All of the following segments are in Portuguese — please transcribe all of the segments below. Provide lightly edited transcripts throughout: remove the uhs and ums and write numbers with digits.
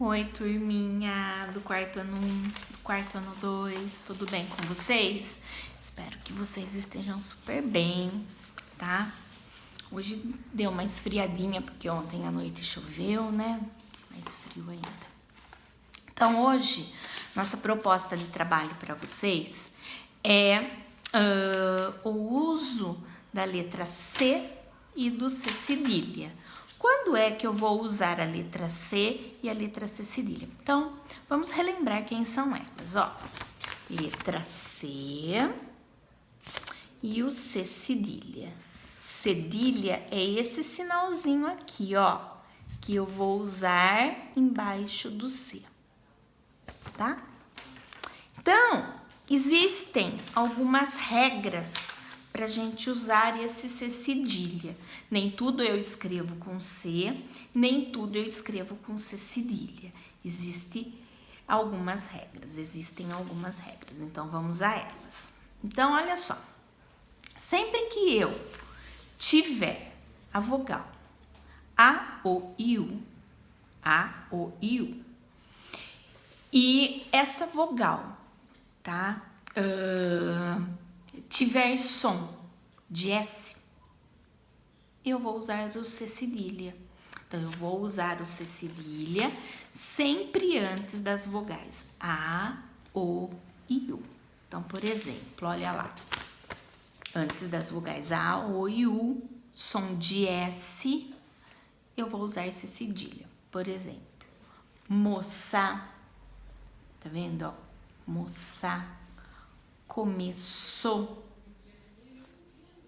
Oi, turminha do quarto ano 1, do quarto ano 2, tudo bem com vocês? Espero que vocês estejam super bem, tá? Hoje deu uma esfriadinha, porque ontem à noite choveu, né? Mais frio ainda. Então, hoje, nossa proposta de trabalho para vocês é o uso da letra C e do C cedilha. Quando é que eu vou usar a letra C e a letra C cedilha? Então, vamos relembrar quem são elas, ó. Letra C e o C cedilha. Cedilha é esse sinalzinho aqui, ó, que eu vou usar embaixo do C, tá? Então, existem algumas regras para a gente usar esse C cedilha. Nem tudo eu escrevo com C, nem tudo eu escrevo com C cedilha. Existem algumas regras. Então, vamos a elas. Então, olha só. Sempre que eu tiver a vogal A, O, I, U, A, O, I, U, e essa vogal, tá? Tiver som de S, eu vou usar o C cedilha. Então, eu vou usar o C cedilha sempre antes das vogais A, O e U. Então, por exemplo, olha lá. Antes das vogais A, O e U, som de S, eu vou usar C cedilha. Por exemplo, moça, tá vendo, ó? Moça, começou,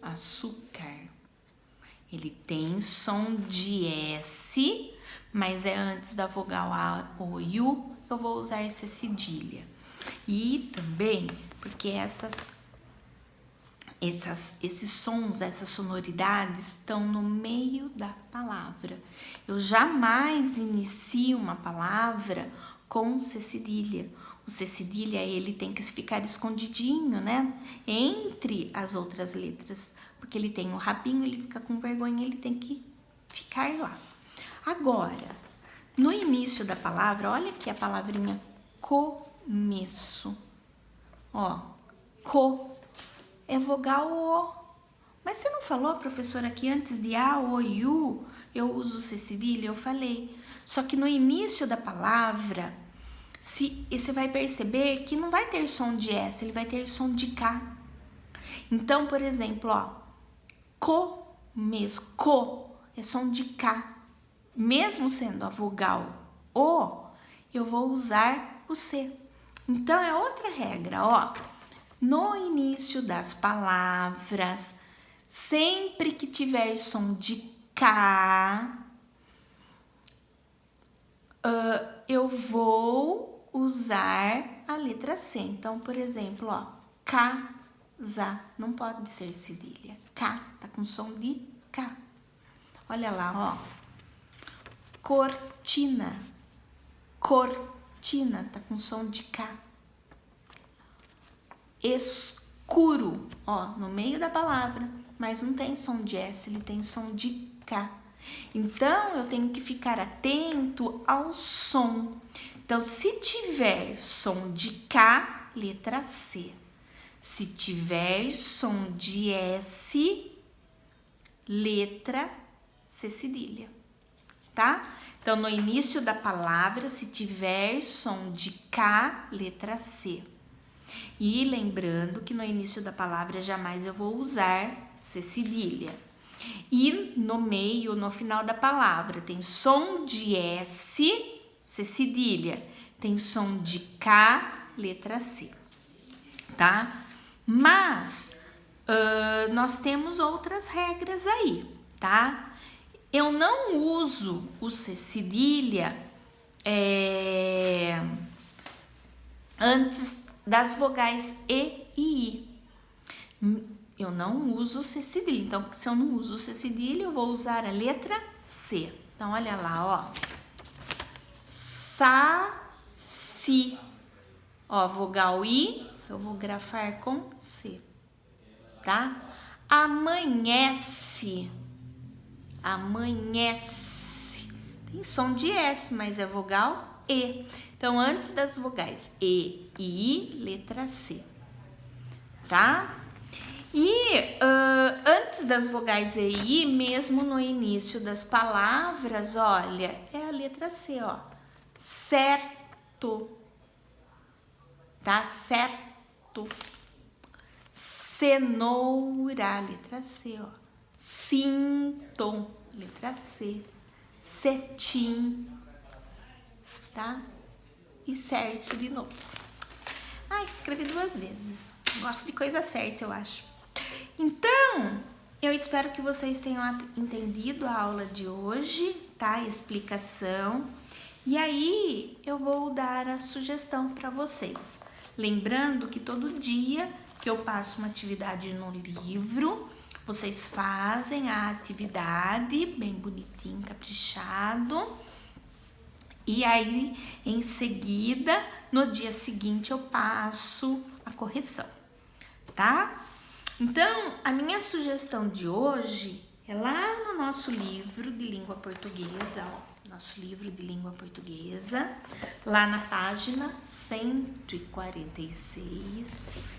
açúcar. Ele tem som de S, mas é antes da vogal A, O e U, eu vou usar C cedilha. E também porque esses sons, essas sonoridades estão no meio da palavra. Eu jamais inicio uma palavra com C cedilha. O C cedilha, ele tem que ficar escondidinho, né? Entre as outras letras, porque ele tem o rabinho, ele fica com vergonha, ele tem que ficar lá. Agora, no início da palavra, olha aqui a palavrinha começo. Ó, é vogal O. Mas você não falou, professora, que antes de A, O e U eu uso C cedilha? Eu falei. Só que no início da palavra, você vai perceber que não vai ter som de S, ele vai ter som de K. Então, por exemplo, ó, começo, é som de K. Mesmo sendo a vogal O, eu vou usar o C. Então, é outra regra, ó. No início das palavras, sempre que tiver som de K, eu vou usar a letra C. Então, por exemplo, ó, casa, não pode ser cedilha. K, tá com som de K. Olha lá, ó. Cortina, tá com som de K. Escuro, ó, no meio da palavra, mas não tem som de S, ele tem som de K. Então, eu tenho que ficar atento ao som. Então, se tiver som de K, letra C. Se tiver som de S, letra C cedilha, tá? Então, no início da palavra, se tiver som de K, letra C. E lembrando que no início da palavra jamais eu vou usar C cedilha. E no meio, no final da palavra, tem som de S, C cedilha. Tem som de K, letra C, tá? Mas nós temos outras regras aí, tá? Eu não uso o C cedilha antes das vogais E e I. Eu não uso C cedilha. Então, se eu não uso C cedilha, eu vou usar a letra C. Então, olha lá, ó. Saci. Ó, vogal I, eu vou grafar com C, tá? Amanhece. tem som de S, mas é vogal E. Então, antes das vogais E e I, letra C, tá? E antes das vogais E e I, mesmo no início das palavras, olha, é a letra C, ó. Certo, tá? Certo. Cenoura, letra C, ó. Cinto, letra C. Cetim, tá? E certo de novo. Ah, escrevi 2 vezes. Gosto de coisa certa, eu acho. Então, eu espero que vocês tenham entendido a aula de hoje, tá? A explicação. E aí, eu vou dar a sugestão para vocês. Lembrando que todo dia que eu passo uma atividade no livro, vocês fazem a atividade bem bonitinho, caprichado. E aí, em seguida, no dia seguinte, eu passo a correção, tá? Então, a minha sugestão de hoje é lá no nosso livro de língua portuguesa, ó. Nosso livro de língua portuguesa, lá na página 146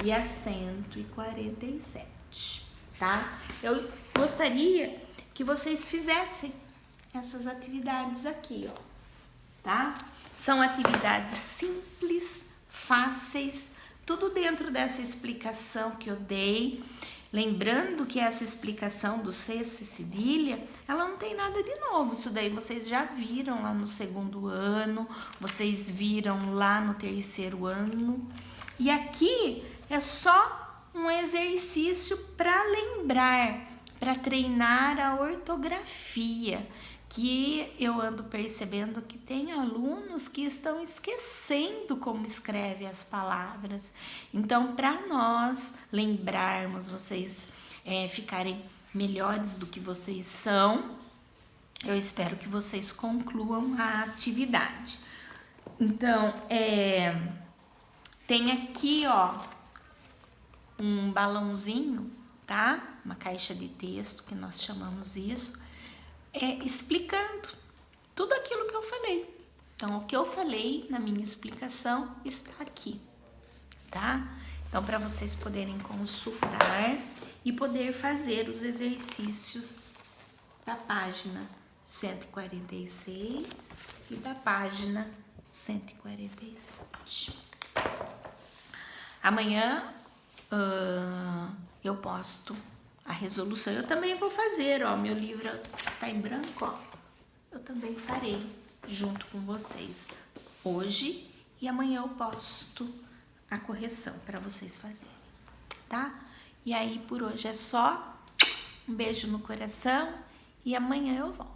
e a 147, tá? Eu gostaria que vocês fizessem essas atividades aqui, ó, tá? São atividades simples, fáceis, tudo dentro dessa explicação que eu dei. Lembrando que essa explicação do C cedilha, ela não tem nada de novo. Isso daí vocês já viram lá no 2º ano, vocês viram lá no 3º ano. E aqui é só um exercício para lembrar, para treinar a ortografia, que eu ando percebendo que tem alunos que estão esquecendo como escreve as palavras. Então, para nós lembrarmos, vocês ficarem melhores do que vocês são, eu espero que vocês concluam a atividade. Então, tem aqui, ó, um balãozinho, tá? Uma caixa de texto, que nós chamamos isso, explicando tudo aquilo que eu falei. Então, o que eu falei na minha explicação está aqui, tá? Então, para vocês poderem consultar e poder fazer os exercícios da página 146 e da página 147. Amanhã eu posto a resolução. Eu também vou fazer, ó, meu livro está em branco, ó. Eu também farei junto com vocês hoje e amanhã eu posto a correção para vocês fazerem, tá? E aí por hoje é só. Um beijo no coração e amanhã eu volto.